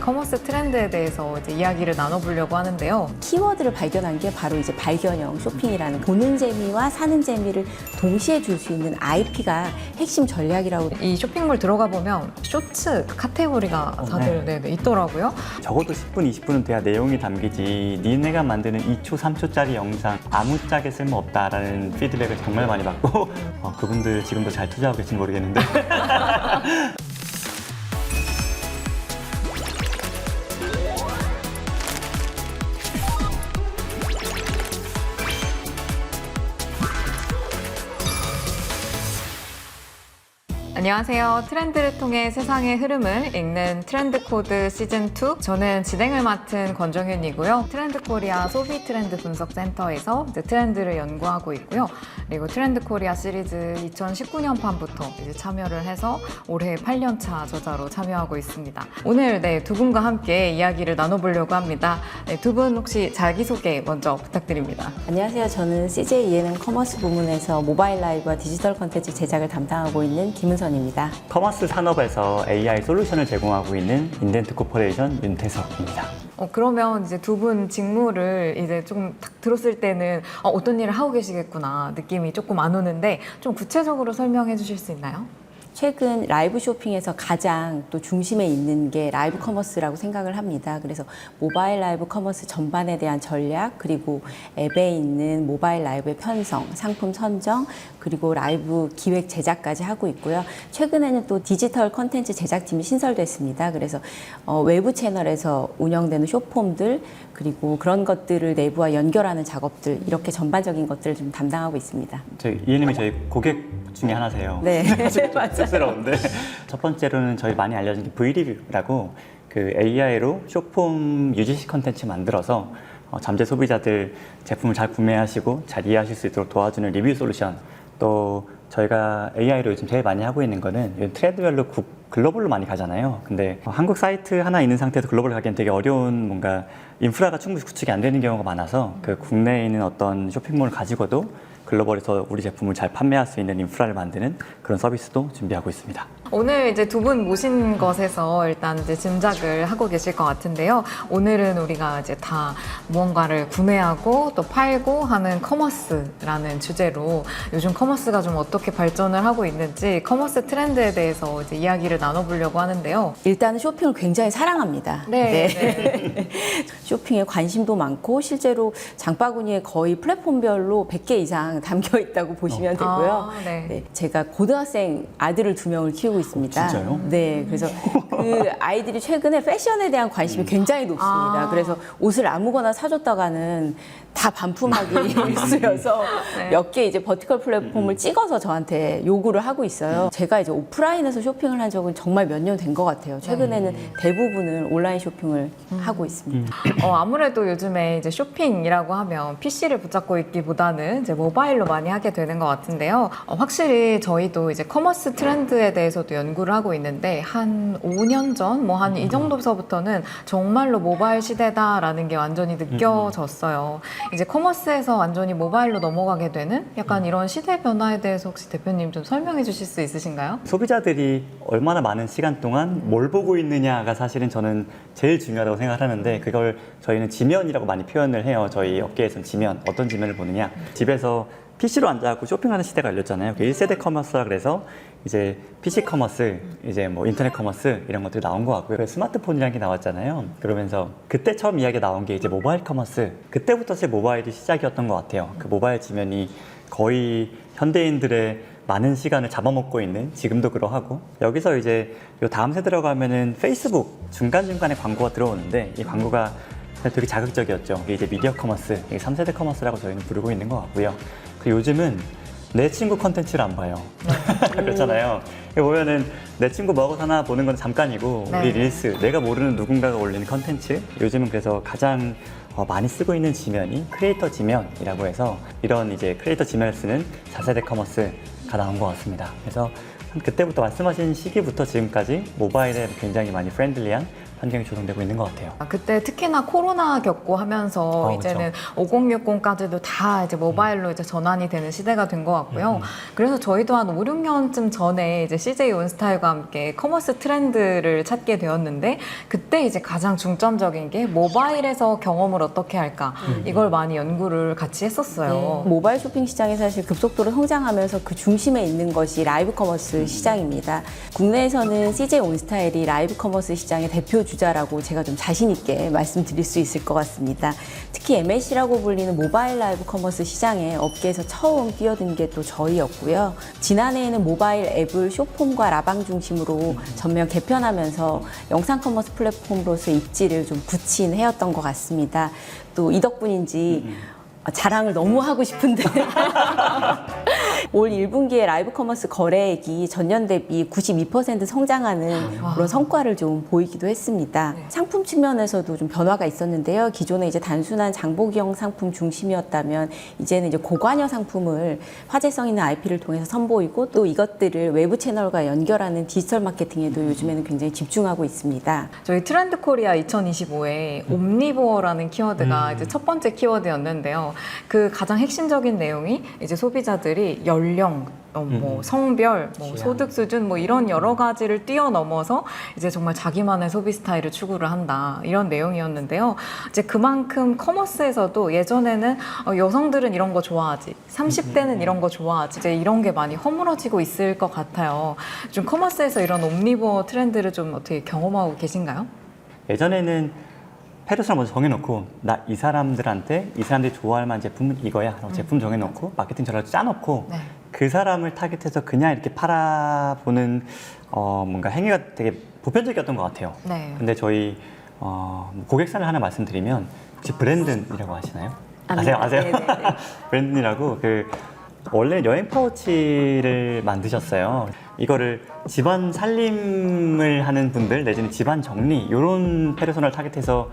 커머스 트렌드에 대해서 이제 이야기를 나눠보려고 하는데요. 키워드를 발견한 게 바로 이제 발견형 쇼핑이라는 보는 재미와 사는 재미를 동시에 줄 수 있는 IP가 핵심 전략이라고. 이 쇼핑몰 들어가 보면 쇼츠 카테고리가 다들 있더라고요. 적어도 10분, 20분은 돼야 내용이 담기지 니네가 만드는 2초, 3초짜리 영상 아무짝에 쓸모없다라는 피드백을 정말 많이 받고 그분들 지금도 잘 투자하고 계신지 모르겠는데 안녕하세요. 트렌드를 통해 세상의 흐름을 읽는 트렌드 코드 시즌2. 저는 진행을 맡은 권정윤이고요. 트렌드 코리아 소비 트렌드 분석 센터에서 이제 트렌드를 연구하고 있고요. 그리고 트렌드 코리아 시리즈 2019년판부터 이제 참여를 해서 올해 8년차 저자로 참여하고 있습니다. 오늘 두 분과 함께 이야기를 나눠보려고 합니다. 두 분 혹시 자기소개 먼저 부탁드립니다. 안녕하세요. 저는 CJ ENM 커머스 부문에서 모바일 라이브와 디지털 콘텐츠 제작을 담당하고 있는 김은선입니다. 커머스 산업에서 AI 솔루션을 제공하고 있는 인덴트 코퍼레이션 윤태석입니다. 그러면 이제 두 분 직무를 이제 좀 딱 들었을 때는 어떤 일을 하고 계시겠구나 느낌이 조금 안 오는데 좀 구체적으로 설명해 주실 수 있나요? 최근 라이브 쇼핑에서 가장 또 중심에 있는 게 라이브 커머스라고 생각을 합니다. 그래서 모바일 라이브 커머스 전반에 대한 전략, 그리고 앱에 있는 모바일 라이브의 편성, 상품 선정, 그리고 라이브 기획 제작까지 하고 있고요. 최근에는 또 디지털 컨텐츠 제작팀이 신설됐습니다. 그래서 외부 채널에서 운영되는 숏폼들, 그리고 그런 것들을 내부와 연결하는 작업들, 이렇게 전반적인 것들을 좀 담당하고 있습니다. 저희 ENM이 저희 고객 중에 하나세요. 네, 맞아요. 쑥스러운데 첫 번째로는 저희 많이 알려진 게 V리뷰라고 그 AI로 숏폼 UGC 컨텐츠 만들어서 잠재 소비자들 제품을 잘 구매하시고 잘 이해하실 수 있도록 도와주는 리뷰 솔루션. 또 저희가 AI로 요즘 제일 많이 하고 있는 거는 트렌드별로 글로벌로 많이 가잖아요. 근데 한국 사이트 하나 있는 상태에서 글로벌 가기엔 되게 어려운 뭔가 인프라가 충분히 구축이 안 되는 경우가 많아서 그 국내에 있는 어떤 쇼핑몰을 가지고도 글로벌에서 우리 제품을 잘 판매할 수 있는 인프라를 만드는 그런 서비스도 준비하고 있습니다. 오늘 이제 두 분 모신 것에서 일단 이제 짐작을 하고 계실 것 같은데요. 오늘은 우리가 이제 다 무언가를 구매하고 또 팔고 하는 커머스라는 주제로 요즘 커머스가 좀 어떻게 발전을 하고 있는지 커머스 트렌드에 대해서 이제 이야기를 나눠보려고 하는데요. 일단은 쇼핑을 굉장히 사랑합니다. 네. 쇼핑에 관심도 많고 실제로 장바구니에 거의 플랫폼별로 100개 이상 담겨 있다고 보시면 되고요. 네, 제가 고등학생 아들을 2명을 키우고 있습니다. 진짜요? 네, 그래서 그 아이들이 최근에 패션에 대한 관심이 굉장히 높습니다. 그래서 옷을 아무거나 사줬다가는 다 반품하기 일쑤여서 몇 개 이제 버티컬 플랫폼을 찍어서 저한테 요구를 하고 있어요. 제가 이제 오프라인에서 쇼핑을 한 적은 정말 몇 년 된 것 같아요. 최근에는 대부분은 온라인 쇼핑을 하고 있습니다. 아무래도 요즘에 이제 쇼핑이라고 하면 PC를 붙잡고 있기보다는 이제 모바일로 많이 하게 되는 것 같은데요. 확실히 저희도 이제 커머스 트렌드에 대해서도 연구를 하고 있는데 한 5년 전, 뭐 한 이 정도서부터는 정말로 모바일 시대다라는 게 완전히 느껴졌어요. 이제 커머스에서 완전히 모바일로 넘어가게 되는 약간 이런 시대 변화에 대해서 혹시 대표님 좀 설명해 주실 수 있으신가요? 소비자들이 얼마나 많은 시간 동안 뭘 보고 있느냐가 사실은 저는 제일 중요하다고 생각하는데 그걸 저희는 지면이라고 많이 표현을 해요. 저희 업계에서는 지면, 어떤 지면을 보느냐. 집에서 PC로 앉아갖고 쇼핑하는 시대가 열렸잖아요. 1세대 커머스라 그래서 이제 PC 커머스, 이제 뭐 인터넷 커머스 이런 것들이 나온 것 같고요. 스마트폰이라는 게 나왔잖아요. 그러면서 그때 처음 이야기가 나온 게 이제 모바일 커머스. 그때부터 제 모바일이 시작이었던 것 같아요. 그 모바일 지면이 거의 현대인들의 많은 시간을 잡아먹고 있는 지금도 그러하고 여기서 이제 요 다음 세대로 가면은 페이스북 중간중간에 광고가 들어오는데 이 광고가 되게 자극적이었죠. 이게 이제 미디어 커머스, 이게 3세대 커머스라고 저희는 부르고 있는 것 같고요. 그리고 요즘은 내 친구 컨텐츠를 안 봐요. 그렇잖아요. 보면은 내 친구 뭐하고 사나 보는 건 잠깐이고 우리 릴스, 내가 모르는 누군가가 올리는 컨텐츠 요즘은 그래서 가장 많이 쓰고 있는 지면이 크리에이터 지면이라고 해서 이런 이제 크리에이터 지면을 쓰는 4세대 커머스가 나온 것 같습니다. 그래서 그때부터 말씀하신 시기부터 지금까지 모바일에 굉장히 많이 프렌들리한 환경이 조성되고 있는 것 같아요. 그때 특히나 코로나 겪고 하면서 이제는 5060까지도 다 이제 모바일로 이제 전환이 되는 시대가 된 것 같고요. 그래서 저희도 한 5, 6년쯤 전에 이제 CJ 온스타일과 함께 커머스 트렌드를 찾게 되었는데 그때 이제 가장 중점적인 게 모바일에서 경험을 어떻게 할까 이걸 많이 연구를 같이 했었어요. 모바일 쇼핑 시장이 사실 급속도로 성장하면서 그 중심에 있는 것이 라이브 커머스 시장입니다. 국내에서는 CJ 온스타일이 라이브 커머스 시장의 대표 주자라고 제가 좀 자신 있게 말씀드릴 수 있을 것 같습니다. 특히 MLC라고 불리는 모바일 라이브 커머스 시장에 업계에서 처음 뛰어든 게 또 저희였고요. 지난해에는 모바일 앱을 쇼폼과 라방 중심으로 전면 개편하면서 영상 커머스 플랫폼으로서의 입지를 좀 굳힌 해였던 것 같습니다. 또 이 덕분인지 자랑을 너무 하고 싶은데 올 1분기에 라이브 커머스 거래액이 전년 대비 92% 성장하는 그런 성과를 좀 보이기도 했습니다. 상품 측면에서도 좀 변화가 있었는데요. 기존에 이제 단순한 장보기형 상품 중심이었다면 이제는 이제 고관여 상품을 화제성 있는 IP를 통해서 선보이고 또 이것들을 외부 채널과 연결하는 디지털 마케팅에도 요즘에는 굉장히 집중하고 있습니다. 저희 트렌드 코리아 2025에 옴니버라는 키워드가 이제 첫 번째 키워드였는데요. 그 가장 핵심적인 내용이 이제 소비자들이 연령, 뭐 성별, 뭐 소득 수준 뭐 이런 여러 가지를 뛰어넘어서 이제 정말 자기만의 소비 스타일을 추구를 한다 이런 내용이었는데요. 이제 그만큼 커머스에서도 예전에는 여성들은 이런 거 좋아하지, 30대는 이런 거 좋아하지, 이제 이런 게 많이 허물어지고 있을 것 같아요. 좀 커머스에서 이런 옴니버 트렌드를 좀 어떻게 경험하고 계신가요? 예전에는 페르소나 먼저 정해놓고 나 이 사람들한테 이 사람들이 좋아할 만한 제품은 이거야 라고 제품 정해놓고 마케팅 전략을 짜놓고 네. 그 사람을 타겟해서 그냥 이렇게 팔아보는 뭔가 행위가 되게 보편적이었던 것 같아요. 네. 근데 저희 고객사를 하나 말씀드리면 혹시 브랜든이라고 아시나요? 아세요? 네네네. 브랜든이라고 원래 여행 파우치를 만드셨어요. 이거를 집안 살림을 하는 분들 내지는 집안 정리 이런 페르소나를 타겟해서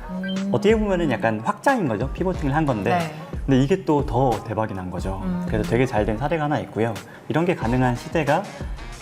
어떻게 보면은 약간 확장인 거죠. 피보팅을 한 건데 네. 근데 이게 또 더 대박이 난 거죠. 그래서 되게 잘 된 사례가 하나 있고요. 이런 게 가능한 시대가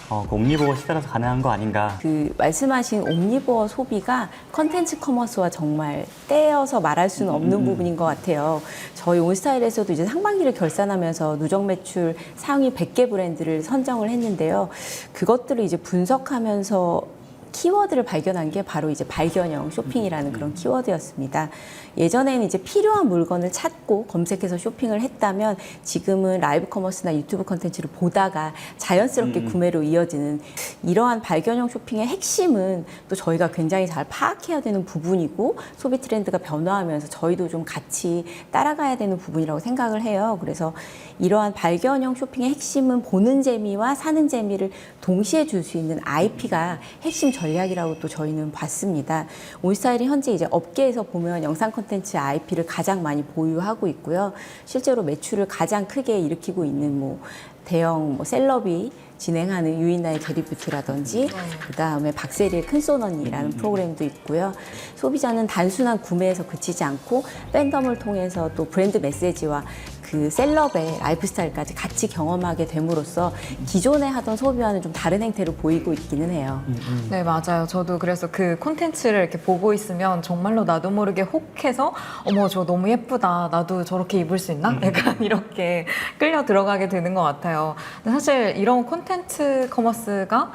그 옴니버거 시대라서 가능한 거 아닌가. 그 말씀하신 옴니버어 소비가 컨텐츠 커머스와 정말 떼어서 말할 수는 없는 부분인 것 같아요. 저희 온스타일에서도 이제 상반기를 결산하면서 누적 매출 상위 100개 브랜드를 선정을 했는데요. 그것들을 이제 분석하면서 키워드를 발견한 게 바로 이제 발견형 쇼핑이라는 그런 키워드였습니다. 예전에는 이제 필요한 물건을 찾고 검색해서 쇼핑을 했다면 지금은 라이브 커머스나 유튜브 컨텐츠를 보다가 자연스럽게 구매로 이어지는 이러한 발견형 쇼핑의 핵심은 또 저희가 굉장히 잘 파악해야 되는 부분이고 소비 트렌드가 변화하면서 저희도 좀 같이 따라가야 되는 부분이라고 생각을 해요. 그래서 이러한 발견형 쇼핑의 핵심은 보는 재미와 사는 재미를 동시에 줄 수 있는 IP가 핵심 전략이라고 또 저희는 봤습니다. 온스타일이 현재 이제 업계에서 보면 영상 콘텐츠 IP를 가장 많이 보유하고 있고요. 실제로 매출을 가장 크게 일으키고 있는 뭐 대형 셀럽이 진행하는 유인나의 게리뷰티라든지 그다음에 박세리의 큰소넌이라는 프로그램도 있고요. 소비자는 단순한 구매에서 그치지 않고 팬덤을 통해서 또 브랜드 메시지와 그 셀럽의 라이프 스타일까지 같이 경험하게 됨으로써 기존에 하던 소비와는 좀 다른 행태를 보이고 있기는 해요. 네, 맞아요. 저도 그래서 그 콘텐츠를 이렇게 보고 있으면 정말로 나도 모르게 혹해서 어머, 저 너무 예쁘다. 나도 저렇게 입을 수 있나? 약간 이렇게 끌려 들어가게 되는 것 같아요. 근데 사실 이런 콘텐츠 커머스가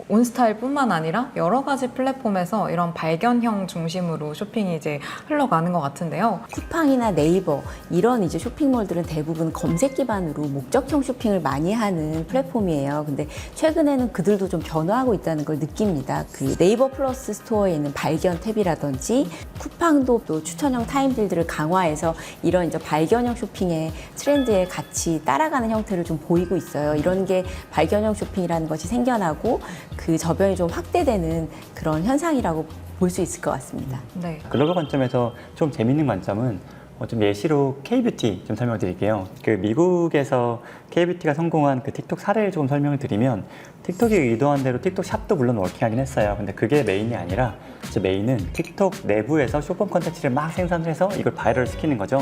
온스타일뿐만 아니라 여러 가지 플랫폼에서 이런 발견형 중심으로 쇼핑이 이제 흘러가는 것 같은데요. 쿠팡이나 네이버 이런 이제 쇼핑몰들은 대부분 검색 기반으로 목적형 쇼핑을 많이 하는 플랫폼이에요. 근데 최근에는 그들도 좀 변화하고 있다는 걸 느낍니다. 그 네이버 플러스 스토어에 있는 발견 탭이라든지 쿠팡도 또 추천형 타임딜들을 강화해서 이런 이제 발견형 쇼핑의 트렌드에 같이 따라가는 형태를 좀 보이고 있어요. 이런 게 발견형 쇼핑이라는 것이 생겨나고 그 저변이 좀 확대되는 그런 현상이라고 볼 수 있을 것 같습니다. 네. 글로벌 관점에서 좀 재밌는 관점은 좀 예시로 K-뷰티 좀 설명드릴게요. 그 미국에서 K-뷰티가 성공한 그 틱톡 사례를 조금 설명을 드리면 틱톡이 의도한 대로 틱톡 샵도 물론 워킹하긴 했어요. 근데 그게 메인이 아니라 제 메인은 틱톡 내부에서 쇼폼 컨텐츠를 막 생산을 해서 이걸 바이럴 시키는 거죠.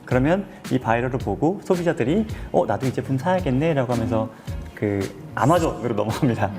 그러면 이 바이럴을 보고 소비자들이 나도 이 제품 사야겠네 라고 하면서 그 아마존으로 넘어갑니다.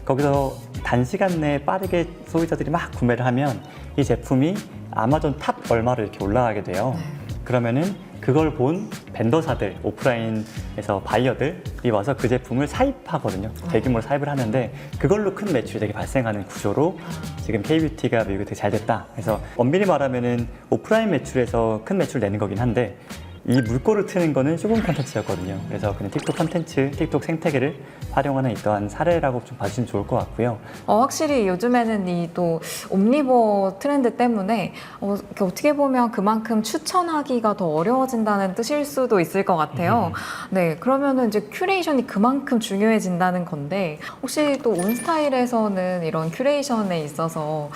거기서 단시간 내에 빠르게 소비자들이 막 구매를 하면 이 제품이 아마존 탑 얼마를 이렇게 올라가게 돼요. 그러면은 그걸 본 벤더사들, 오프라인에서 바이어들이 와서 그 제품을 사입하거든요. 대규모로 사입을 하는데 그걸로 큰 매출이 되게 발생하는 구조로 지금 K뷰티가 미국에 되게 잘 됐다. 그래서 엄밀히 말하면은 오프라인 매출에서 큰 매출 내는 거긴 한데 이 물꼬를 트는 거는 쇼폼 콘텐츠였거든요. 그래서 그냥 틱톡 콘텐츠, 틱톡 생태계를 활용하는 이떠한 사례라고 좀 봐주시면 좋을 것 같고요. 확실히 요즘에는 이 또 옴니버 트렌드 때문에 이렇게 어떻게 보면 그만큼 추천하기가 더 어려워진다는 뜻일 수도 있을 것 같아요. 네, 그러면은 이제 큐레이션이 그만큼 중요해진다는 건데 혹시 또 온스타일에서는 이런 큐레이션에 있어서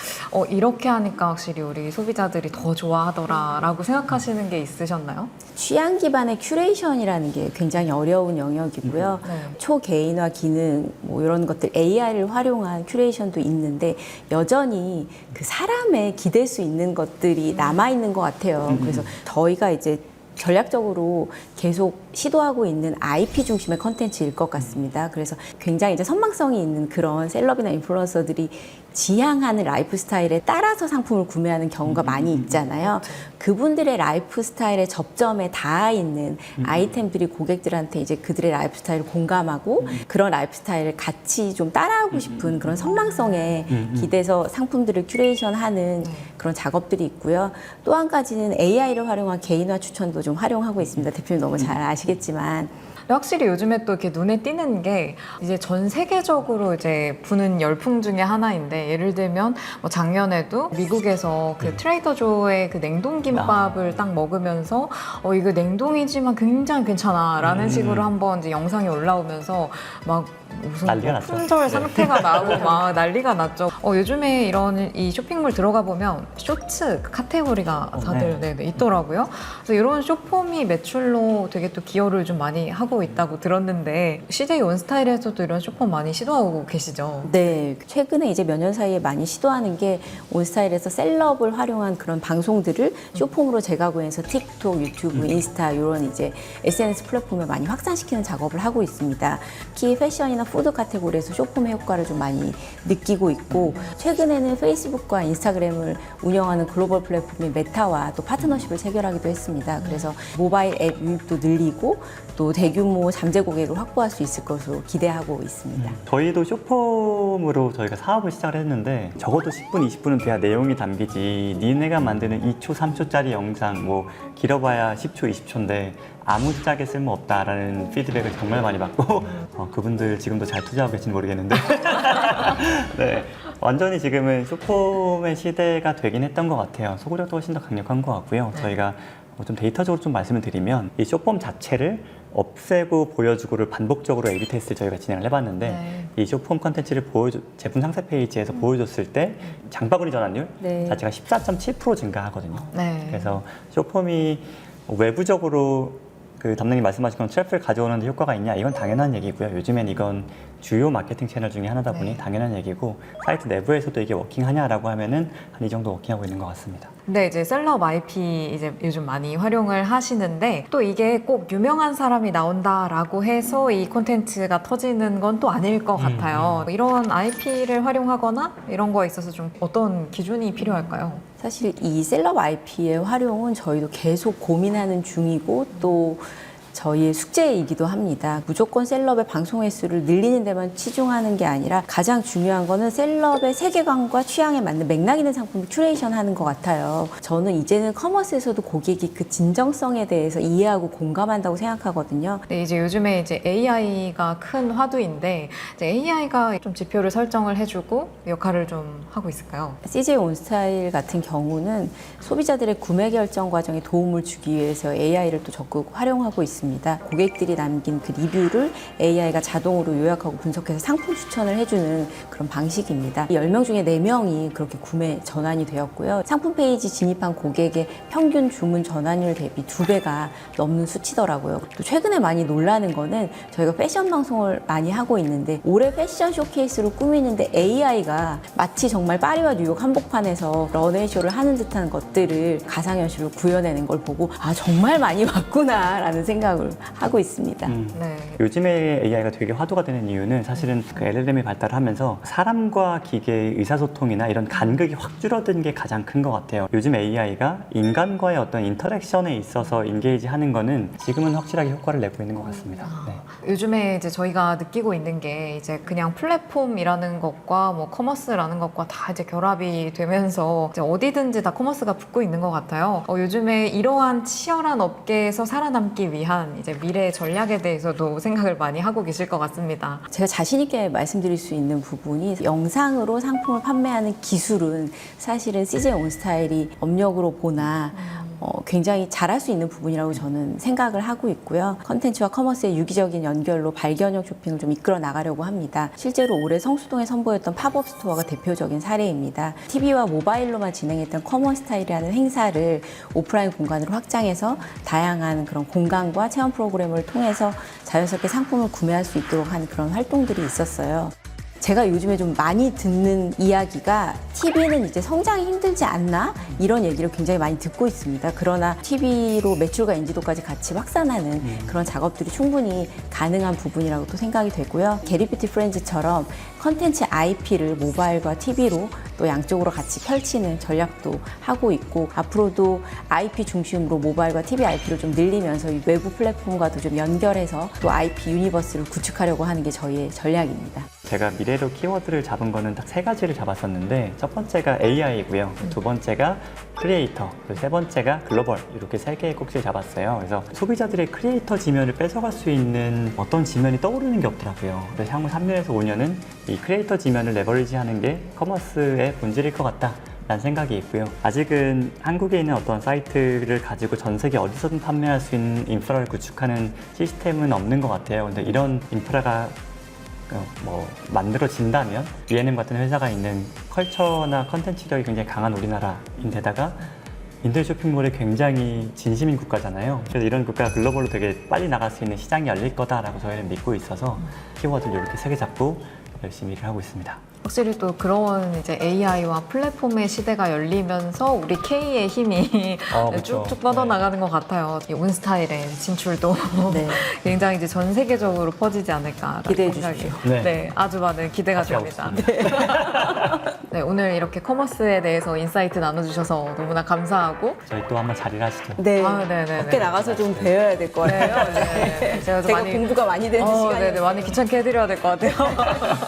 이렇게 하니까 확실히 우리 소비자들이 더 좋아하더라라고 생각하시는 게 있으셨나요? 취향 기반의 큐레이션이라는 게 굉장히 어려운 영역이고요. 네. 초개인화 기능 뭐 이런 것들 AI를 활용한 큐레이션도 있는데 여전히 그 사람의 기댈 수 있는 것들이 남아 있는 것 같아요. 그래서 저희가 이제 전략적으로 계속 시도하고 있는 IP 중심의 컨텐츠일 것 같습니다. 그래서 굉장히 이제 선망성이 있는 그런 셀럽이나 인플루언서들이 지향하는 라이프 스타일에 따라서 상품을 구매하는 경우가 많이 있잖아요. 그분들의 라이프 스타일의 접점에 닿아 있는 아이템들이 고객들한테 이제 그들의 라이프 스타일을 공감하고 그런 라이프 스타일을 같이 좀 따라하고 싶은 그런 선망성에 기대서 상품들을 큐레이션하는 그런 작업들이 있고요. 또 한 가지는 AI를 활용한 개인화 추천도 좀 활용하고 있습니다. 대표님 너무 잘 아시겠지만. 확실히 요즘에 또 이렇게 눈에 띄는 게 이제 전 세계적으로 이제 부는 열풍 중에 하나인데 예를 들면 뭐 작년에도 미국에서 그 트레이더 조의 그 냉동 김밥을 딱 먹으면서 이거 냉동이지만 굉장히 괜찮아라는 식으로 한번 이제 영상이 올라오면서 막 무슨 난리가 뭐 났죠. 품절 네. 상태가 나고 막 난리가 났죠. 요즘에 이런 이 쇼핑몰 들어가 보면 쇼츠 카테고리가 다들 네, 있더라고요. 그래서 이런 쇼폼이 매출로 되게 또 기여를 좀 많이 하고 있다고 들었는데 CJ 온스타일에서도 이런 쇼폼 많이 시도하고 계시죠? 네, 최근에 이제 몇 년 사이에 많이 시도하는 게 온스타일에서 셀럽을 활용한 그런 방송들을 쇼폼으로 재가공해서 틱톡, 유튜브, 인스타 이런 이제 SNS 플랫폼에 많이 확산시키는 작업을 하고 있습니다. 특히 패션이나 푸드 카테고리에서 쇼폼의 효과를 좀 많이 느끼고 있고 최근에는 페이스북과 인스타그램을 운영하는 글로벌 플랫폼인 메타와 또 파트너십을 체결하기도 했습니다. 그래서 모바일 앱 유입도 늘리고 또 대규모 잠재 고객을 확보할 수 있을 것으로 기대하고 있습니다. 저희도 쇼폼으로 저희가 사업을 시작을 했는데 적어도 10분, 20분은 돼야 내용이 담기지 니네가 만드는 2초, 3초짜리 영상 뭐 길어봐야 10초, 20초인데 아무짝에 쓸모없다라는 피드백을 정말 많이 받고 그분들 지금도 잘 투자하고 계신지 모르겠는데 네, 완전히 지금은 쇼폼의 시대가 되긴 했던 것 같아요. 소구력도 훨씬 더 강력한 것 같고요. 저희가 좀 데이터적으로 좀 말씀을 드리면 이 쇼폼 자체를 없애고 보여주고를 반복적으로 A/B 테스트를 저희가 진행을 해봤는데 이 쇼폼 컨텐츠를 제품 상세 페이지에서 보여줬을 때 장바구니 전환율 자체가 14.7% 증가하거든요. 그래서 쇼폼이 외부적으로 그 담당님 말씀하신 건 트래픽을 가져오는 데 효과가 있냐? 이건 당연한 얘기고요. 요즘엔 이건 주요 마케팅 채널 중에 하나다 보니 당연한 얘기고 사이트 내부에서도 이게 워킹하냐라고 하면은 한 이 정도 워킹하고 있는 것 같습니다. 네, 이제 셀럽 IP 이제 요즘 많이 활용을 하시는데 또 이게 꼭 유명한 사람이 나온다라고 해서 이 콘텐츠가 터지는 건 또 아닐 것 같아요. 이런 IP를 활용하거나 이런 거에 있어서 좀 어떤 기준이 필요할까요? 사실 이 셀럽 IP의 활용은 저희도 계속 고민하는 중이고 또 저희의 숙제이기도 합니다. 무조건 셀럽의 방송 횟수를 늘리는 데만 치중하는 게 아니라 가장 중요한 거는 셀럽의 세계관과 취향에 맞는 맥락 있는 상품을 큐레이션 하는 것 같아요. 저는 이제는 커머스에서도 고객이 그 진정성에 대해서 이해하고 공감한다고 생각하거든요. 네, 이제 요즘에 이제 AI가 큰 화두인데 이제 AI가 좀 지표를 설정을 해주고 역할을 좀 하고 있을까요? CJ 온스타일 같은 경우는 소비자들의 구매 결정 과정에 도움을 주기 위해서 AI를 또 적극 활용하고 있습니다. 고객들이 남긴 그 리뷰를 AI가 자동으로 요약하고 분석해서 상품 추천을 해주는 그런 방식입니다. 10명 중에 4명이 그렇게 구매 전환이 되었고요. 상품 페이지 진입한 고객의 평균 주문 전환율 대비 2배가 넘는 수치더라고요. 또 최근에 많이 놀라는 거는 저희가 패션 방송을 많이 하고 있는데 올해 패션 쇼케이스로 꾸미는데 AI가 마치 정말 파리와 뉴욕 한복판에서 런웨이쇼를 하는 듯한 것들을 가상현실로 구현해낸 걸 보고 아 정말 많이 봤구나 라는 생각을 생각을 하고 있습니다. 네. 요즘에 AI가 되게 화두가 되는 이유는 사실은 그 LLM이 발달하면서 사람과 기계의 의사소통이나 이런 간극이 확 줄어든 게 가장 큰 것 같아요. 요즘 AI가 인간과의 어떤 인터랙션에 있어서 인게이지 하는 거는 지금은 확실하게 효과를 내고 있는 것 같습니다. 네. 요즘에 이제 저희가 느끼고 있는 게 이제 그냥 플랫폼이라는 것과 뭐 커머스라는 것과 다 이제 결합이 되면서 이제 어디든지 다 커머스가 붙고 있는 것 같아요. 요즘에 이러한 치열한 업계에서 살아남기 위한 이제 미래 전략에 대해서도 생각을 많이 하고 계실 것 같습니다. 제가 자신 있게 말씀드릴 수 있는 부분이 영상으로 상품을 판매하는 기술은 사실은 CJ 온스타일이 업력으로 보나 굉장히 잘할 수 있는 부분이라고 저는 생각을 하고 있고요. 컨텐츠와 커머스의 유기적인 연결로 발견형 쇼핑을 좀 이끌어 나가려고 합니다. 실제로 올해 성수동에 선보였던 팝업 스토어가 대표적인 사례입니다. TV와 모바일로만 진행했던 커머스타일이라는 행사를 오프라인 공간으로 확장해서 다양한 그런 공간과 체험 프로그램을 통해서 자연스럽게 상품을 구매할 수 있도록 하는 그런 활동들이 있었어요. 제가 요즘에 좀 많이 듣는 이야기가 TV는 이제 성장이 힘들지 않나? 이런 얘기를 굉장히 많이 듣고 있습니다. 그러나 TV로 매출과 인지도까지 같이 확산하는 그런 작업들이 충분히 가능한 부분이라고 또 생각이 되고요. 게리피티 프렌즈처럼 컨텐츠 IP를 모바일과 TV로 또 양쪽으로 같이 펼치는 전략도 하고 있고 앞으로도 IP 중심으로 모바일과 TV IP를 좀 늘리면서 이 외부 플랫폼과도 좀 연결해서 또 IP 유니버스를 구축하려고 하는 게 저희의 전략입니다. 제가 미래로 키워드를 잡은 거는 딱 세 가지를 잡았었는데 첫 번째가 AI고요. 두 번째가 크리에이터, 그리고 세 번째가 글로벌 이렇게 세 개의 꼭지를 잡았어요. 그래서 소비자들의 크리에이터 지면을 뺏어갈 수 있는 어떤 지면이 떠오르는 게 없더라고요. 그래서 향후 3년에서 5년은 이 크리에이터 지면을 레버리지하는 게 커머스의 본질일 것 같다. 라는 생각이 있고요. 아직은 한국에 있는 어떤 사이트를 가지고 전 세계 어디서든 판매할 수 있는 인프라를 구축하는 시스템은 없는 것 같아요. 근데 이런 인프라가 만들어진다면 B&M 같은 회사가 있는 컬처나 컨텐츠력이 굉장히 강한 우리나라인데다가 인터넷 쇼핑몰에 굉장히 진심인 국가잖아요. 그래서 이런 국가가 글로벌로 되게 빨리 나갈 수 있는 시장이 열릴 거다라고 저희는 믿고 있어서 키워드를 이렇게 세 개 잡고 열심히 일을 하고 있습니다. 확실히 또 그런 이제 AI와 플랫폼의 시대가 열리면서 우리 K의 힘이 그렇죠. 쭉쭉 뻗어나가는 것 같아요. 이 온스타일의 진출도 네. 굉장히 이제 전 세계적으로 퍼지지 않을까 기대해 생각이. 주십시오. 네. 네, 아주 많은 기대가 같이 하고 됩니다. 네, 오늘 이렇게 커머스에 대해서 인사이트 나눠주셔서 너무나 감사하고 저희 또 한번 자리를 하시죠. 네. 네네네. 밖에 나가서 좀 배워야 될 것 같아요. 네, 제가 좀 제가 공부가 많이 되는 시간이에요. 네네, 많이 귀찮게 해드려야 될 것 같아요.